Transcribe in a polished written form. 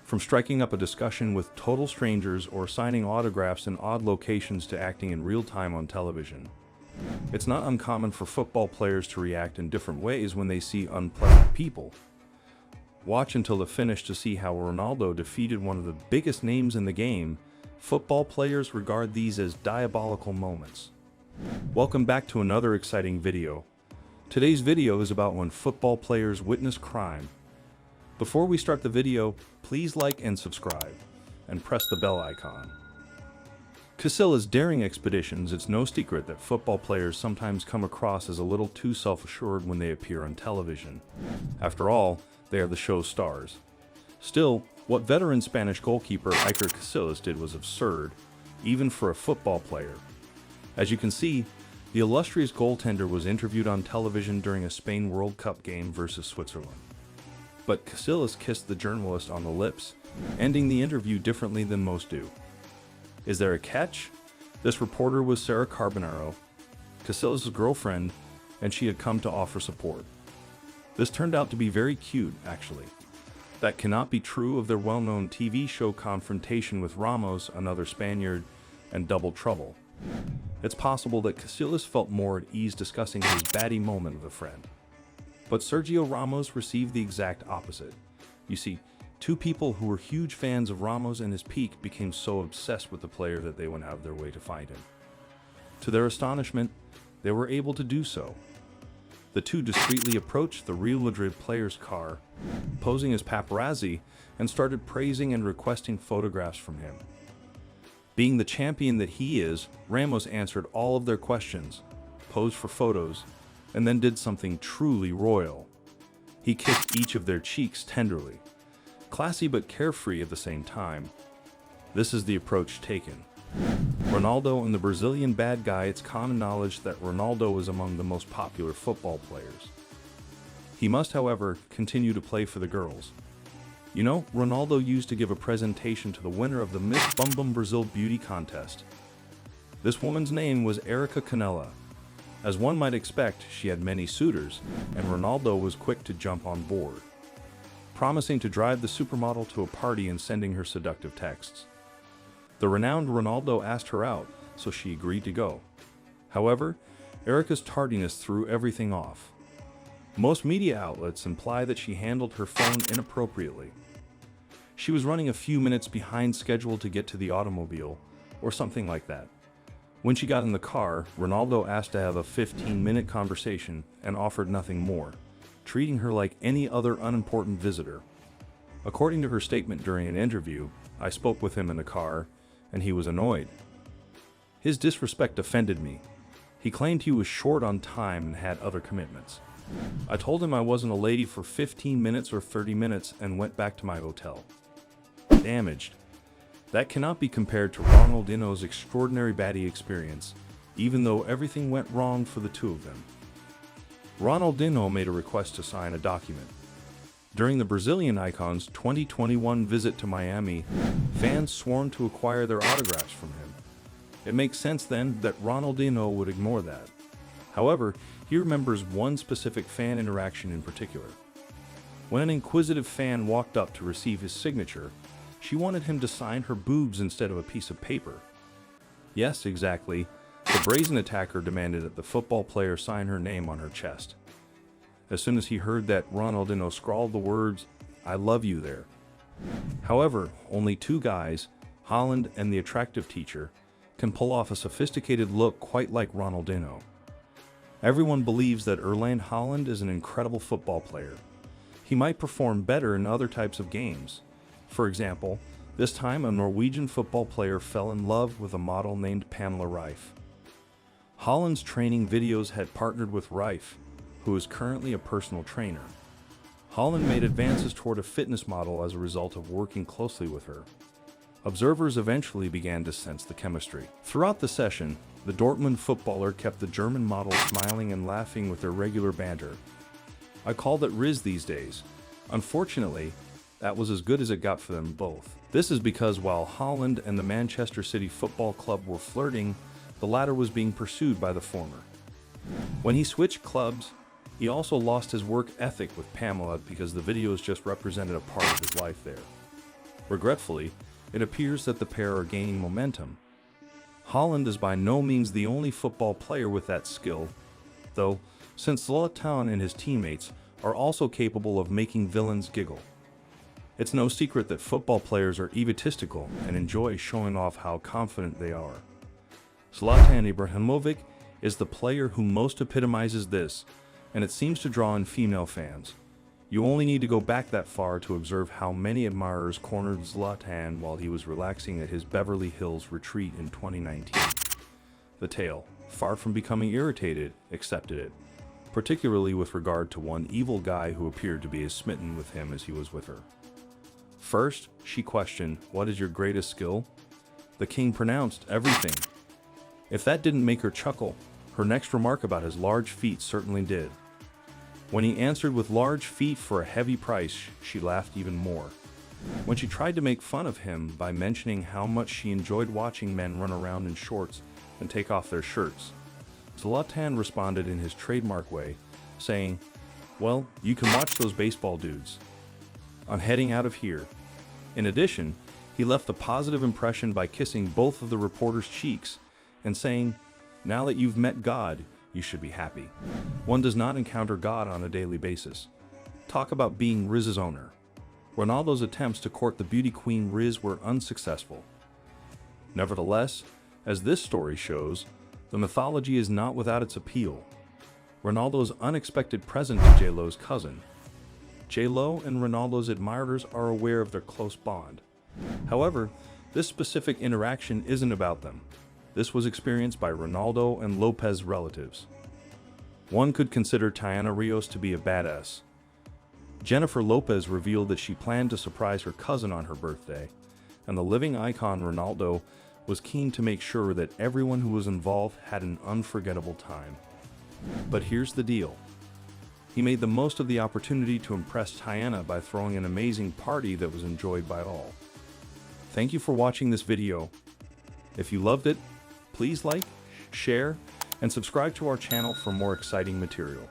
From striking up a discussion with total strangers or signing autographs in odd locations to acting in real time on television. It's not uncommon for football players to react in different ways when they see unpleasant people. Watch until the finish to see how Ronaldo defeated one of the biggest names in the game. Football players regard these as diabolical moments. Welcome back to another exciting video. Today's video is about when football players witness crime. Before we start the video, please like and subscribe, and press the bell icon. Casillas' daring expeditions. It's no secret that football players sometimes come across as a little too self-assured when they appear on television. After all, they are the show's stars. Still, what veteran Spanish goalkeeper Iker Casillas did was absurd, even for a football player. As you can see, the illustrious goaltender was interviewed on television during a Spain World Cup game versus Switzerland. But Casillas kissed the journalist on the lips, ending the interview differently than most do. Is there a catch? This reporter was Sarah Carbonaro, Casillas' girlfriend, and she had come to offer support. This turned out to be very cute, actually. That cannot be true of their well-known TV show confrontation with Ramos, another Spaniard, and Double Trouble. It's possible that Casillas felt more at ease discussing his baddie moment with a friend. But Sergio Ramos received the exact opposite. You see, two people who were huge fans of Ramos and his peak became so obsessed with the player that they went out of their way to find him. To their astonishment, they were able to do so. The two discreetly approached the Real Madrid player's car, posing as paparazzi, and started praising and requesting photographs from him. Being the champion that he is, Ramos answered all of their questions, posed for photos, and then did something truly royal. He kissed each of their cheeks tenderly. Classy but carefree at the same time. This is the approach taken. Ronaldo and the Brazilian bad guy. It's common knowledge that Ronaldo is among the most popular football players. He must, however, continue to play for the girls. You know, Ronaldo used to give a presentation to the winner of the Miss Bum Bum Brazil beauty contest. This woman's name was Erica Canella. As one might expect, she had many suitors, and Ronaldo was quick to jump on board, promising to drive the supermodel to a party and sending her seductive texts. The renowned Ronaldo asked her out, so she agreed to go. However, Erica's tardiness threw everything off. Most media outlets imply that she handled her phone inappropriately. She was running a few minutes behind schedule to get to the automobile, or something like that. When she got in the car, Ronaldo asked to have a 15-minute conversation and offered nothing more, treating her like any other unimportant visitor. According to her statement during an interview, I spoke with him in the car, and he was annoyed. His disrespect offended me. He claimed he was short on time and had other commitments. I told him I wasn't a lady for 15 minutes or 30 minutes and went back to my hotel. Damaged. That cannot be compared to Ronaldinho's extraordinary baddie experience, even though everything went wrong for the two of them. Ronaldinho made a request to sign a document. During the Brazilian icon's 2021 visit to Miami, fans sworn to acquire their autographs from him. It makes sense then that Ronaldinho would ignore that. However, he remembers one specific fan interaction in particular. When an inquisitive fan walked up to receive his signature, she wanted him to sign her boobs instead of a piece of paper. Yes, exactly. The brazen attacker demanded that the football player sign her name on her chest. As soon as he heard that, Ronaldinho scrawled the words, "I love you" there. However, only two guys, Haaland and the attractive teacher, can pull off a sophisticated look quite like Ronaldinho. Everyone believes that Erling Haaland is an incredible football player. He might perform better in other types of games. For example, this time a Norwegian football player fell in love with a model named Pamela Reif. Haaland's training videos had partnered with Reif, who is currently a personal trainer. Haaland made advances toward a fitness model as a result of working closely with her. Observers eventually began to sense the chemistry. Throughout the session, the Dortmund footballer kept the German model smiling and laughing with their regular banter. I call that Riz these days. Unfortunately, that was as good as it got for them both. This is because while Haaland and the Manchester City Football Club were flirting, the latter was being pursued by the former. When he switched clubs, he also lost his work ethic with Pamela because the videos just represented a part of his life there. Regretfully, it appears that the pair are gaining momentum. Haaland is by no means the only football player with that skill, though, since Zlatan and his teammates are also capable of making villains giggle. It's no secret that football players are egotistical and enjoy showing off how confident they are. Zlatan Ibrahimovic is the player who most epitomizes this, and it seems to draw in female fans. You only need to go back that far to observe how many admirers cornered Zlatan while he was relaxing at his Beverly Hills retreat in 2019. The tale, far from becoming irritated, accepted it, particularly with regard to one evil guy who appeared to be as smitten with him as he was with her. First, she questioned, "What is your greatest skill?" The king pronounced, "Everything." If that didn't make her chuckle, her next remark about his large feet certainly did. When he answered with large feet for a heavy price, she laughed even more. When she tried to make fun of him by mentioning how much she enjoyed watching men run around in shorts and take off their shirts, Zlatan responded in his trademark way, saying, "Well, you can watch those baseball dudes. I'm heading out of here." In addition, he left a positive impression by kissing both of the reporters' cheeks and saying, "Now that you've met God, you should be happy." One does not encounter God on a daily basis. Talk about being Riz's owner. Ronaldo's attempts to court the beauty queen Riz were unsuccessful. Nevertheless, as this story shows, the mythology is not without its appeal. Ronaldo's unexpected present to J-Lo's cousin. J-Lo and Ronaldo's admirers are aware of their close bond. However, this specific interaction isn't about them. This was experienced by Ronaldo and Lopez's relatives. One could consider Tayana Rios to be a badass. Jennifer Lopez revealed that she planned to surprise her cousin on her birthday, and the living icon Ronaldo was keen to make sure that everyone who was involved had an unforgettable time. But here's the deal. He made the most of the opportunity to impress Tayana by throwing an amazing party that was enjoyed by all. Thank you for watching this video. If you loved it, please like, share, and subscribe to our channel for more exciting material.